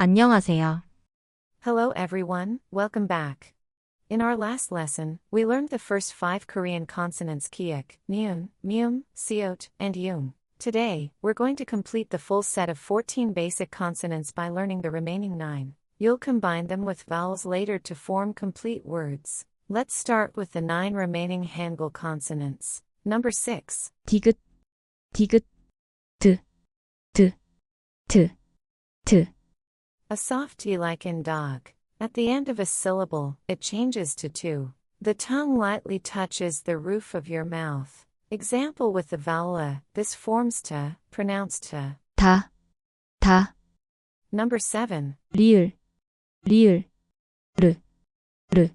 안녕하세요. Hello everyone, welcome back. In our last lesson, we learned the first 5 Korean consonants kiek, nyun, myum, seot, and yung. Today, we're going to complete the full set of 14 basic consonants by learning the remaining 9. You'll combine them with vowels later to form complete words. Let's start with the 9 remaining Hangul consonants. Number 6. 디귿, 디귿, 드, 드, 드, 드. A soft T like in dog. At the end of a syllable, it changes to 2. The tongue lightly touches the roof of your mouth. Example with the vowel a, this forms ta, pronounced ta. 다, 다. Number 7. 리을, 리을, 르, 르.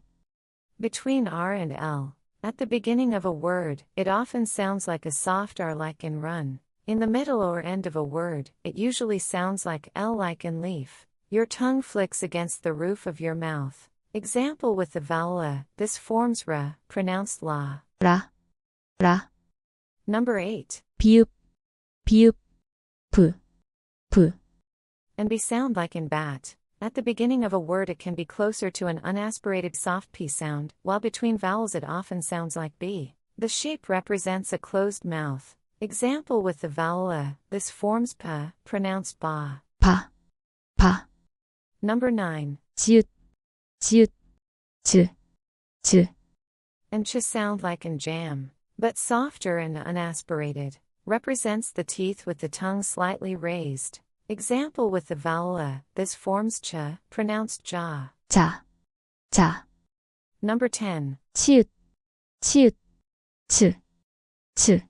Between R and L. At the beginning of a word, it often sounds like a soft R like in run. In the middle or end of a word, it usually sounds like L like in leaf. Your tongue flicks against the roof of your mouth. Example with the vowel a, this forms ra, pronounced la. 라, 라. Number 8. 비읍, 비읍, 브, 브. And be sound like in bat. At the beginning of a word it can be closer to an unaspirated soft P sound, while between vowels it often sounds like B. The shape represents a closed mouth. Example with the vowel a, this forms pa, pronounced ba. 바, 바. Number 9. 지읒, 지읒, 즈, 즈. And ch sound like in jam, but softer and unaspirated. Represents the teeth with the tongue slightly raised. Example with the vowel a, this forms ch, pronounced ja. 자, 자. Number 10. 치읓, 치읓, 츠, 츠.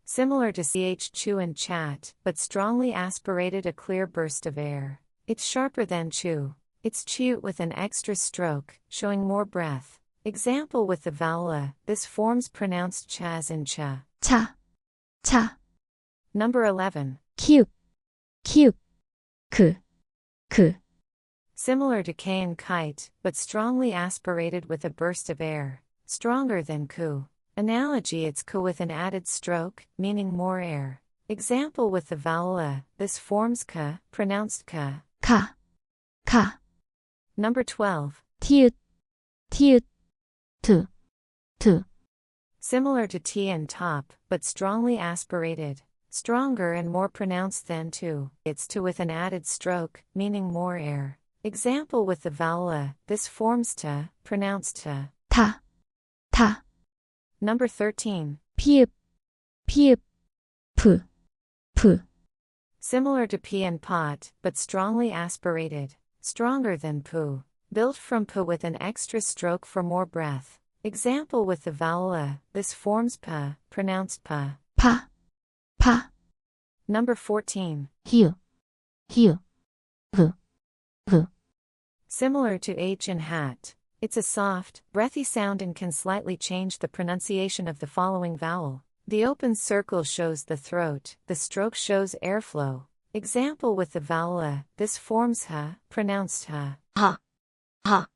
Similar to ch chew and chat, but strongly aspirated, a clear burst of air. It's sharper than chew. It's chew with an extra stroke, showing more breath. Example with the vowel a, this forms pronounced chas in cha. 차, 차. Number 11. 키읔, 키읔, 그, 그. Similar to k and kite, but strongly aspirated with a burst of air. Stronger than ku. Analogy, it's ku with an added stroke, meaning more air. Example with the vowel a, this forms ka, pronounced ka. 가, 가. Number 12. 티읕, 티읕, 트, 트. Similar to t and top, but strongly aspirated. Stronger and more pronounced than tu. It's tu with an added stroke, meaning more air. Example with the vowel a, this forms ta, pronounced ta. 타, 타. Number 13. 피읍, 피읍, 프, 프. Similar to p and pot, but strongly aspirated. Stronger than pu. Built from pu with an extra stroke for more breath. Example with the vowel a, this forms pa, pronounced pa. 파, 파. Number 14. 히읗, 히읗, 흐, 흐. Similar to h and hat. It's a soft, breathy sound and can slightly change the pronunciation of the following vowel. The open circle shows the throat, the stroke shows airflow. Example with the vowel a, this forms ha, pronounced ha. 하, 하.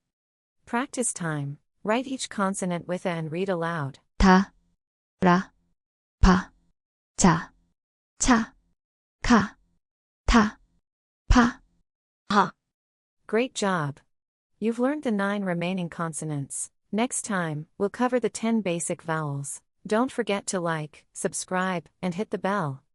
Practice time. Write each consonant with a and read aloud. 다, 라, 바, 자, 차, 카, 타, 파, 하. Great job! You've learned the 9 remaining consonants. Next time, we'll cover the 10 basic vowels. Don't forget to like, subscribe, and hit the bell.